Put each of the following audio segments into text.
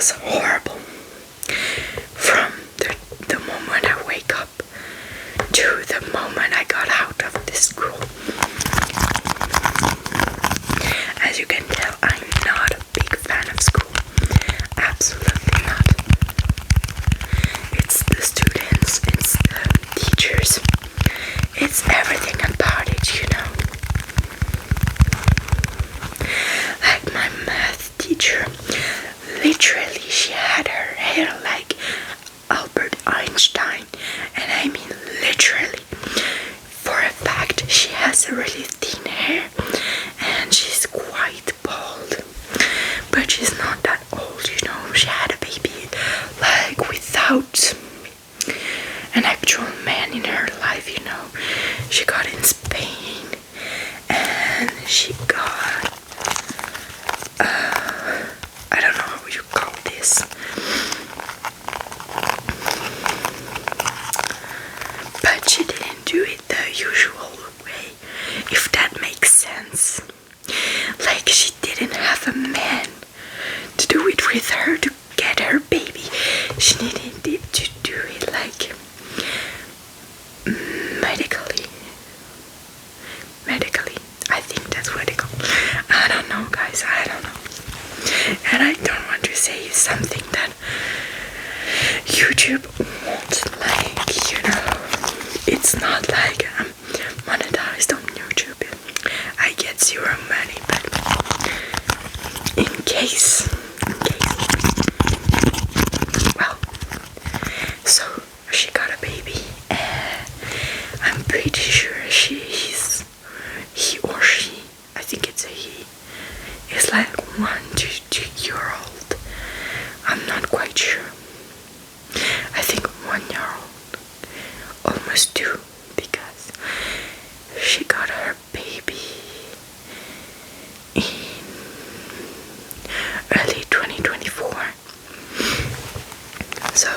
was horrible. From the moment I wake up to the moment I got out of the school. As you can tell, I'm not a big fan of school. Absolutely not. It's the students, it's the teachers, it's everything about it, you know. Like my math teacher, literally she had her hair like Albert Einstein, and I mean literally. For a fact, she has a really thin hair and she's quite bald, but she's not that old, you know. She had a baby like without an actual man in her life, you know. She got in Spain and she got I don't know how you call this, but she didn't do it the usual way, if that makes sense. Like, she didn't have a man to do it with her to get her baby. She needed to do it like medically. I think that's what they call. I don't know, guys, I don't know. And I don't want to say something that YouTube won't like, you know. It's not like I'm monetized on YouTube. I get zero money, but in case. Well, so she got a baby, and I'm pretty sure he or she, I think it's a he, is like 1 to 2 year old. I'm not quite sure. I think 1 year old, almost 2, because she got her baby in early 2024. So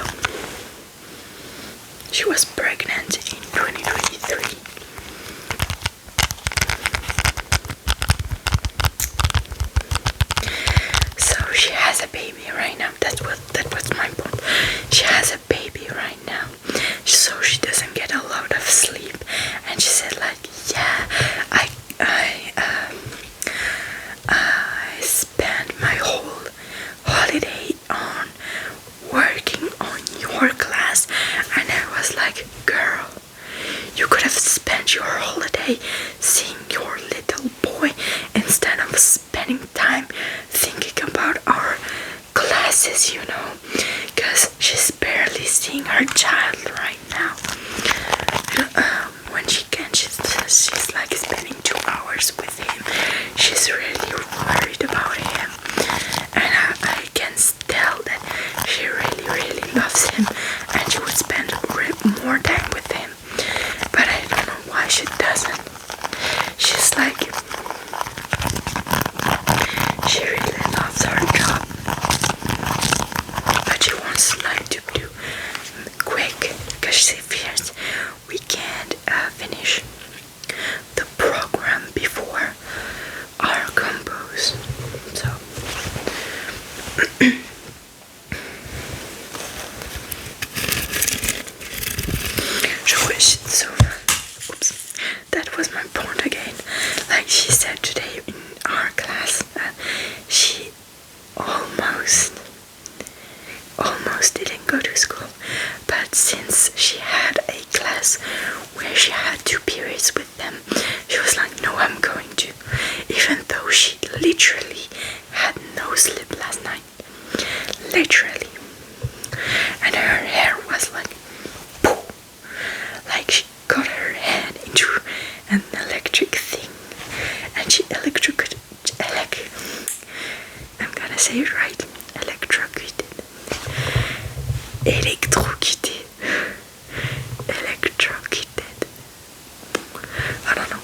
she was pregnant in 2023. So she has a baby right now. That was my point. She has a baby right now, so she doesn't get a lot of sleep. And she said like, yeah, I spent my whole holiday on working on your class. And I was like, girl, you could have spent your holiday seeing your little boy instead of spending time thinking about our classes, you know, because she's barely seeing her child right now. When she can, she's like spending 2 hours with him. She's really worried about him, and I can tell that she really loves him, and she would spend more time with him. But I don't know why she doesn't. She's like, she really loves her job, but she wants like to do quick, because she fears we can't finish the program before our compos. So oops, that was my point again. Like she said today in our class that she almost didn't go to school, but since she had a class where she had 2 periods with them, she was like, no, I'm going to, even though she literally had no sleep last night, literally. And her hair was like, poof, like she got her head into an electric thing, and she I'm gonna say it right, electrocuted. I don't know.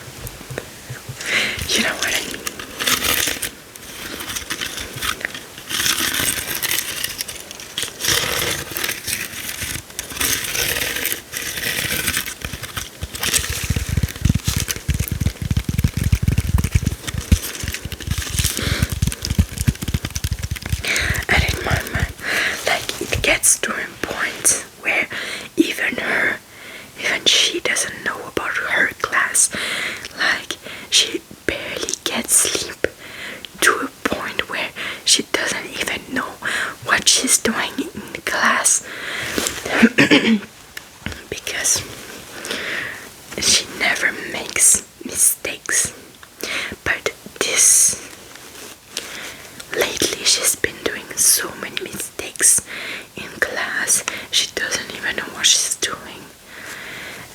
You know what I mean. gets during points where even she doesn't know about her class. Like, she barely gets sleep to a point where she doesn't even know what she's doing in class. Because she never makes mistakes. But lately she's been doing so many mistakes in class. She doesn't even know what she's doing.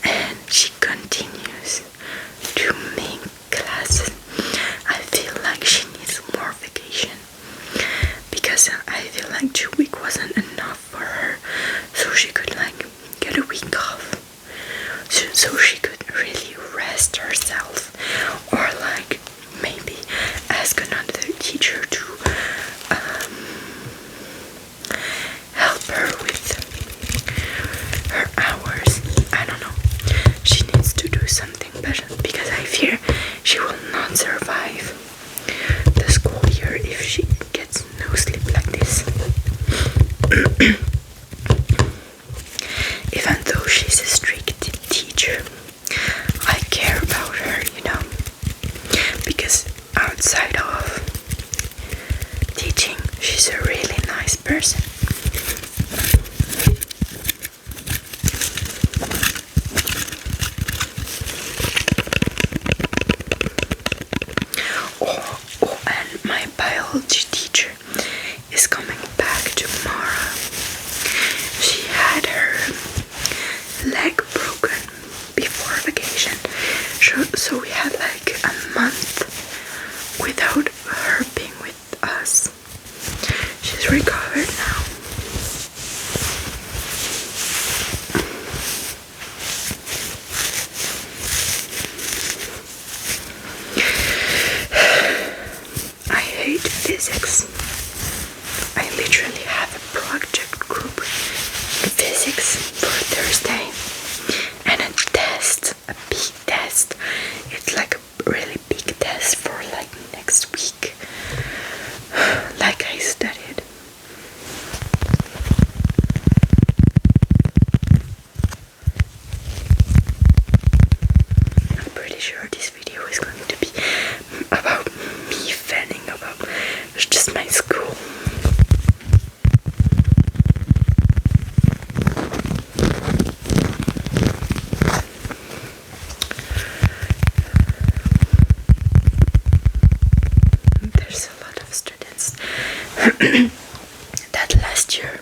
And she continues to make classes. I feel like she needs more vacation. Because I feel like 2 weeks wasn't enough for her. So she could like get a week off. So she could really rest herself, or like maybe ask another teacher to help her with her hours. I don't know. She needs to do something better because I fear she will not survive the school year if she gets no sleep like this. Even though she's a strict teacher, I care about her, because outside of teaching, she's a really nice person. Oh, and my biology teacher is coming back tomorrow. She had her leg broken before vacation, so we had like a month without her being with us. She's recovered now. I hate physics. I literally have a project group in physics for Thursday and a test, a big test. It's like a really big test for like next week. Like I studied. I'm pretty sure this video is going to be about me fanning about just my school. There's a lot of students that last year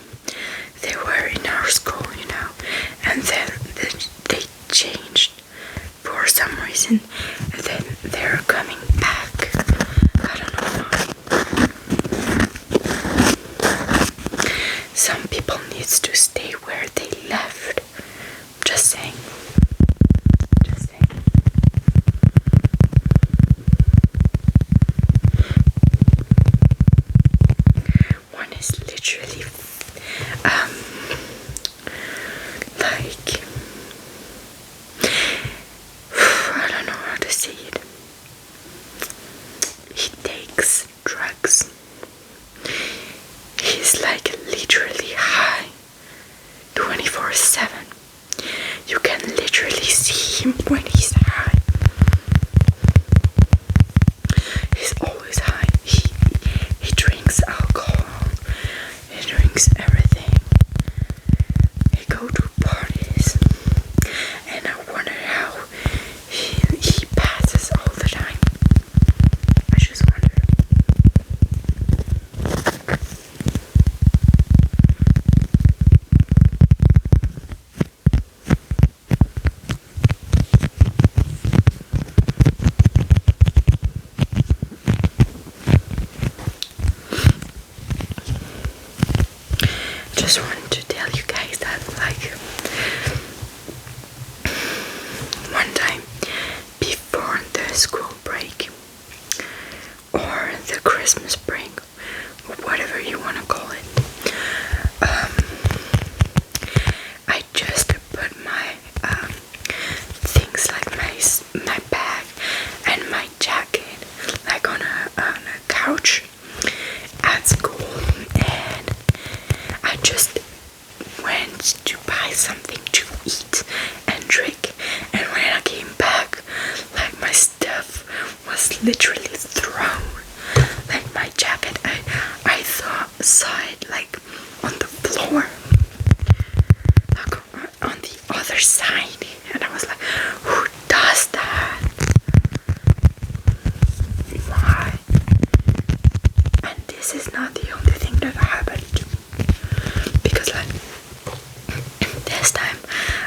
they were in our school, and then they changed for some reason, and then they're coming back. I don't know why. Some people needs to stay where they left. Just saying. Just saying. One is literally like, I don't know how to say it. He takes drugs. He's like literally high 24/7. You can literally see him when he's high. He's always high. He drinks alcohol. He drinks everything. He go to parties, and I wonder how he passes all the time. I just wonder. Just wanted to tell you guys that, like, one time before the school break or the Christmas break, or whatever you want to call it, I just put my things like my bag and my jacket like on a couch at school, and I just thrown like my jacket. I saw it like on the floor, like on the other side, and I was like, who does that? Why? And this is not the only thing that happened to me, because like this time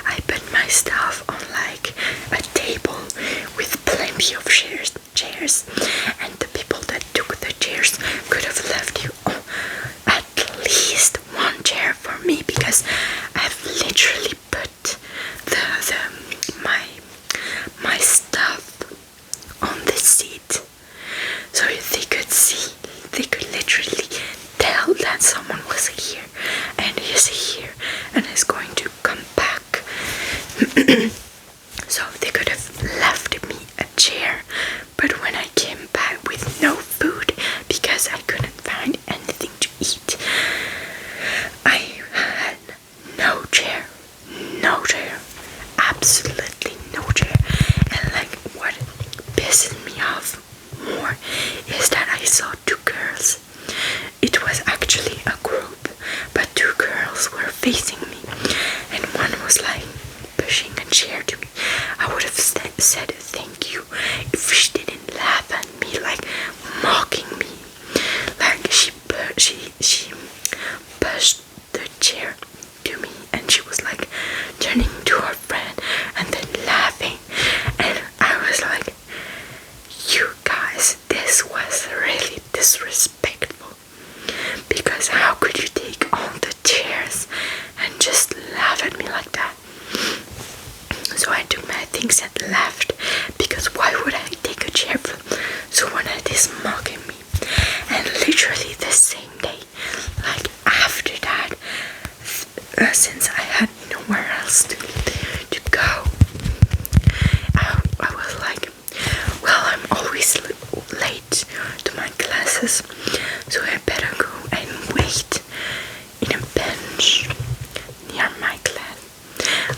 I put my stuff on like a table with plenty of chairs, and the people that took the chairs could have left you at least one chair for me, because I've literally put my stuff on the seat, so they could see, they could literally tell that someone was here and is here and is going to come back. So they could have left me a chair, but when I came back with no food because I couldn't find anything to eat, I had no chair, absolutely no chair. And like what pisses me off more is that I saw two girls. It was actually a group, but two girls were facing me, and one was like pushing a chair to me. I would have said thank you if she didn't laugh at me, like mocking me. Like she pushed the chair to me, and she was like turning to her friend and then laughing, and I was like, you guys, this was really disrespectful, because how could you take all the chairs and just laugh at me like that? So I took my things and left, because why would I take a chair from someone that is mocking me? And literally the same day, like after that, since I had nowhere else to go, I was like, well, I'm always late to my classes, so I better go and wait in a bench near my class.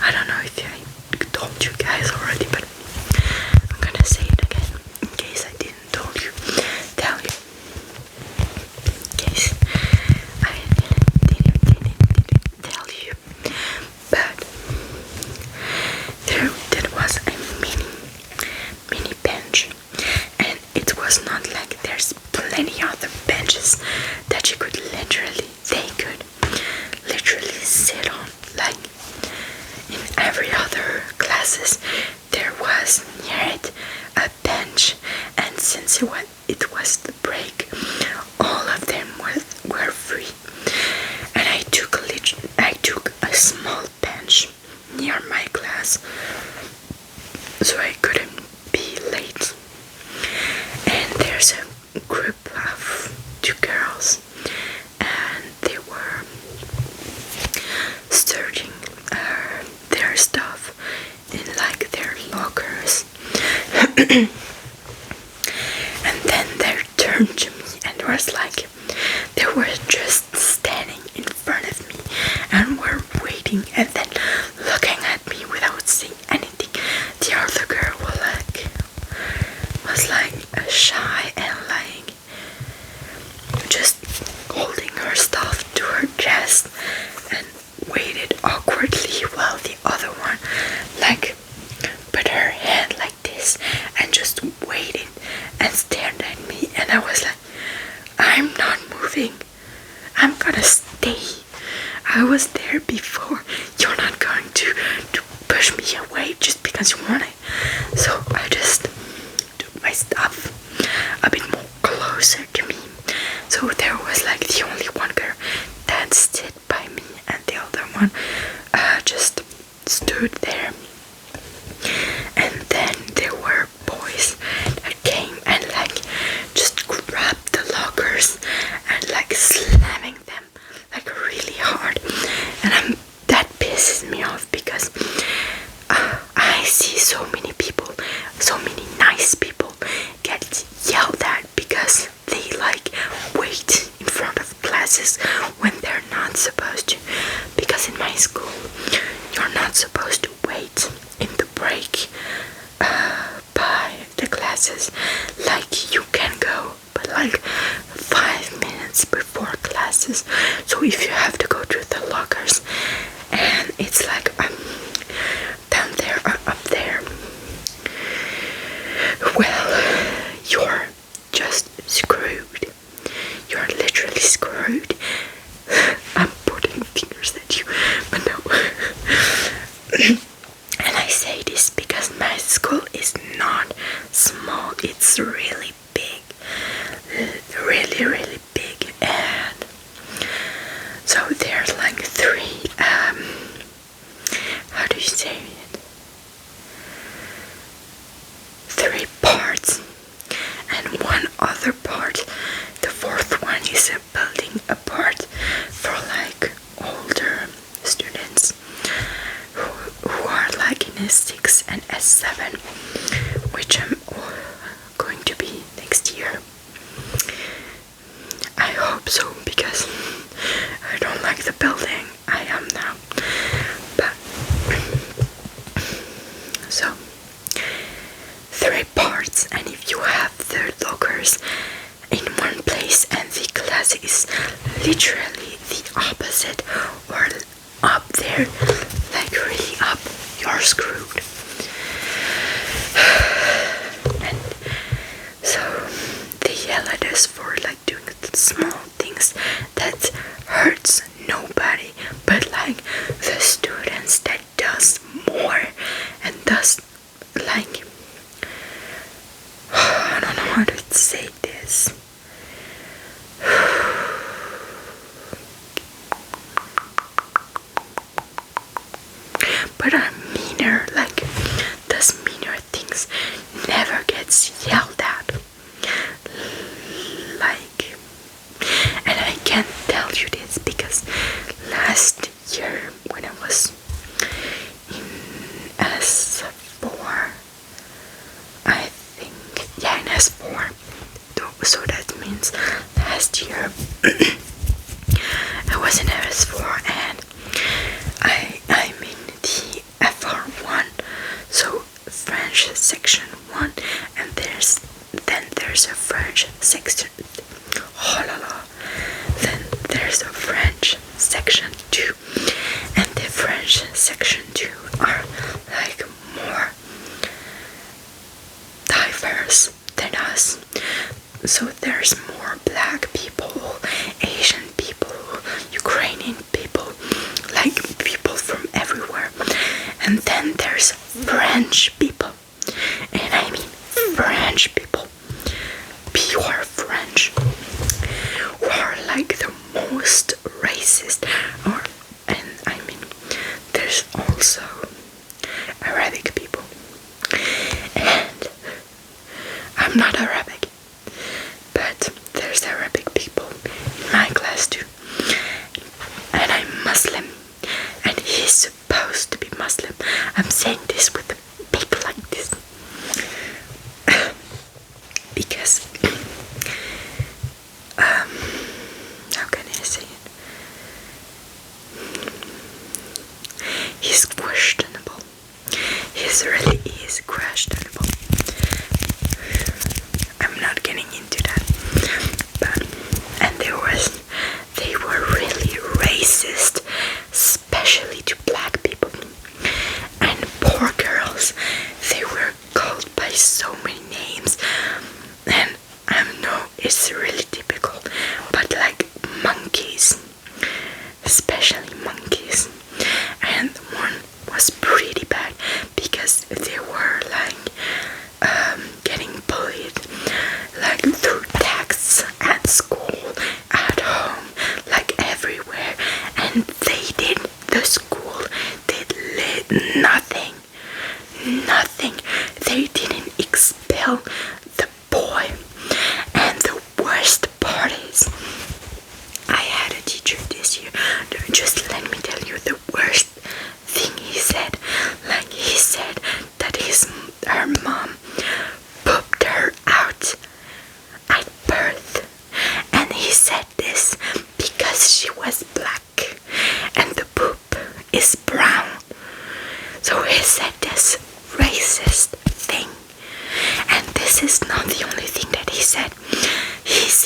I don't know if I told you guys already, but I'm gonna say it again in case I didn't tell you. In case I didn't tell you. But there was a mini bench, and it was not like there's plenty other benches that they could literally sit on. Like in every other classes there was near it a bench, and since it was the break, all of them were free, and I took a small bench near my class so I couldn't be late. And there's a group of two girls, and they were searching their stuff in like their lockers. And then they turned to me and was like, they were just standing in front of me and were waiting and then looking at me without saying anything. The other girl was like shy and like just holding her stuff to her chest and waited awkwardly, while the other one like put her hand like this and just waited and stared at me. And I was like, I'm not moving, I'm gonna stay. I was there before. You're not going to push me away just because you want it. So I just took my stuff a bit more closer to me. So there was like the only one girl that stood by me, and the other one just stood there. And then there were boys that came and like just grabbed the lockers and like slamming them like really hard. And that pisses me off, because I see so many people, so many nice people get yelled at because they like wait in front of classes when they're not supposed to. Because in my school, you're not supposed to wait in the break by the classes. Like you can go like 5 minutes before classes. So if you have to go to the lockers and it's like down there or up there, well, you're just screwed. You're literally screwed. I'm pointing fingers at you, but no. And I say this because my school is not small, it's really big. Really, really big. And so there's like three, how do you say it? 3 parts. And one other part, the fourth one, is a building apart for like older students who are like in S6 and S7, which I'm going to be next year. I hope so, because I don't like the building I am now. But so 3 parts, and if you have the lockers in one place and the class is literally the opposite or up there, like really up, you're screwed. And so they yell at us for like doing small things that hurts nobody, but like the students that does more and does like, I don't know how to say this. But I'm meaner, like those meaner things never gets yelled at. Like, and I can't tell you this because last year when I was in S4, I think, yeah, in S4, so that means last year I was in S4 and I'm in the FR1, so French section 1, and then there's a French section, oh la la, then there's a French section 2, and the French section 2 are like more diverse than us. So there's more black people, Asian people, Ukrainian people, like people from everywhere. And then there's French people, and I mean French people, pure French, who are like the most racist. And I mean, there's also Arabic people, and I'm not Arabic, but there's Arabic people in my class too, and I'm Muslim, and he's supposed to be Muslim. I'm saying this with people like this because how can I say it? He's questionable. He really is questionable. I'm not getting into that. But and they were really racist, especially to black people. And poor girls, they were called by so many names. And I know it's really typical, but like monkeys, especially monkeys. And one was pretty bad because they were like getting bullied, like through texts at school, at home, like everywhere, and the school did nothing. They didn't expel the boy. And the worst part is, I had a teacher this year, just let me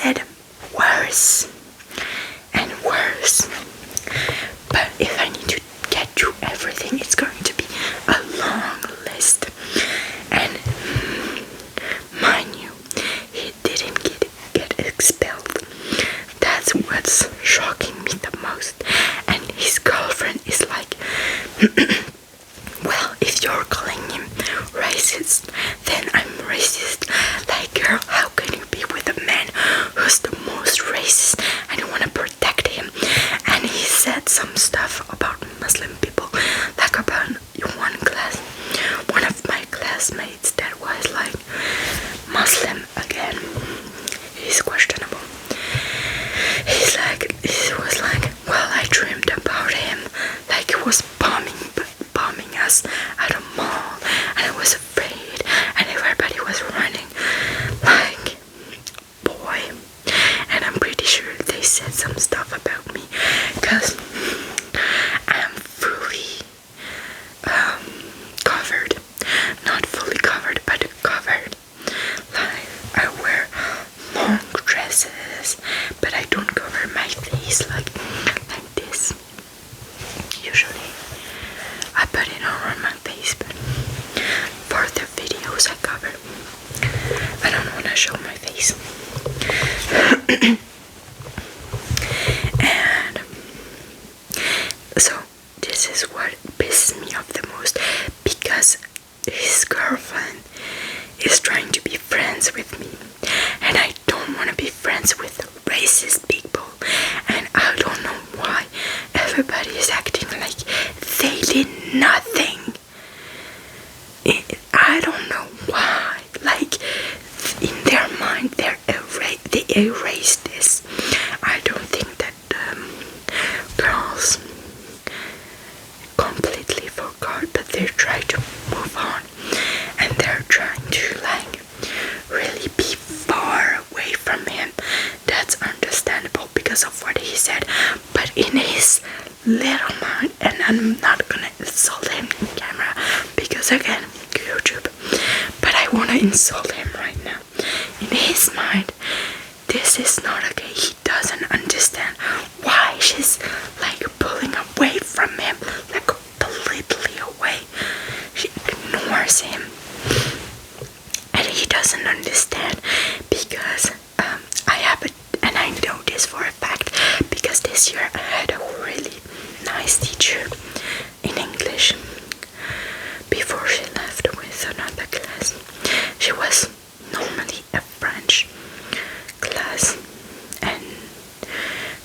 said worse and worse. But if I need to get through everything, it's going to be a long list. And mind you, he didn't get expelled. That's what's shocking me the most. And his girlfriend is like, well, if you're calling him racist, then I'm racist. Like, girl, how can you be with a man who's the most racist and you want to protect him? And he said some stuff about Muslim people, like about one of my classmates that was like Muslim again. He's questionable. He was like, well, I dreamed about him, like he was bombing us at a mall, and I was afraid, and everybody was running. Like, boy. And I'm pretty sure they said some stuff about me, because I'm fully covered. Not fully covered, but covered. Like, I wear long dresses, but I don't cover my face like this. Usually I put it over my face, but for the videos I cover. I don't want to show my face. And so this is what pisses me off the most, because his girlfriend is trying to be friends with me, and I don't want to be friends with racist people. And I don't know why everybody is acting like they did nothing. I don't know why. Like, in their mind, they erased this. I don't think that girls completely forgot, but they try to move on, and they're trying to like really be far away from him. That's understandable because of what he said, but in his little mind, and I'm not gonna insult him in camera because again, YouTube, but I wanna insult him right now. In his mind, this is not okay. He doesn't understand why she's like pulling away from him, like completely away. She ignores him, and he doesn't understand because I have it, and I know this for a fact because this year I had a really nice teacher in English before she left with another class. She was normally a French class, and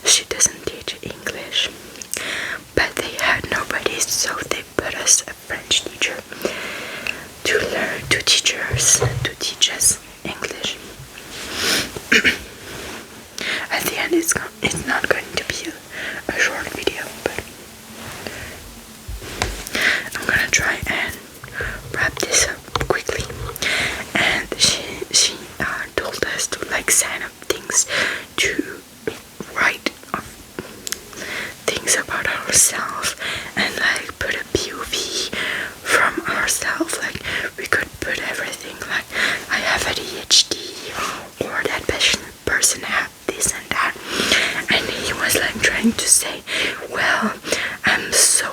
she doesn't teach English, but they had nobody, so they put us a French teacher to teach us English. At the end, it's not going to be a short video, but I'm gonna try and wrap this up quickly. And she told us to like sign up things to write things about ourselves and like put a POV from ourselves. Like, we could put everything, like I have ADHD, or that person have this and that. And he was like trying to say, well, I'm so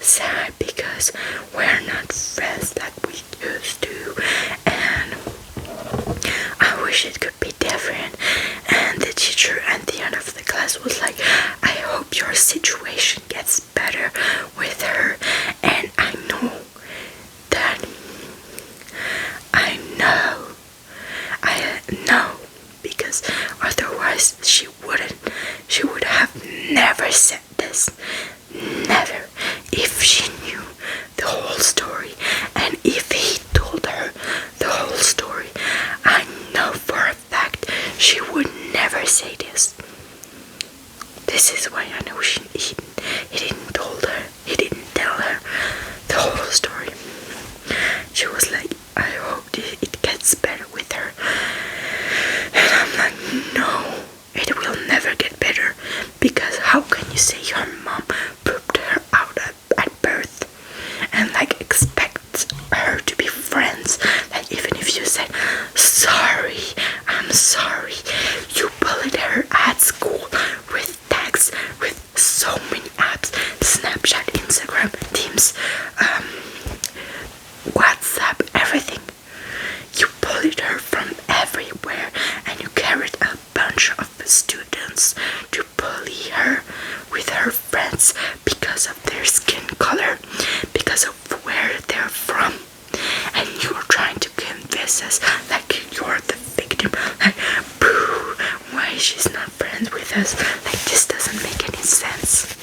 sad because we're not friends like we used to, and I wish it could be different. And the teacher at the end of the class was like, I hope your situation gets better with her. And I know because otherwise she would have never said this. Never. If she knew the whole story, and if he told her the whole story, I know for a fact she would never say this. This is why I know he didn't tell her the whole story. She was like, I hope it gets better with her. And I'm like, no, it will never get better, because how can you say your mom pooped her out at birth and like expect her to be friends? Like, even if you said, sorry, I'm sorry, you she's not friends with us. Like, this doesn't make any sense.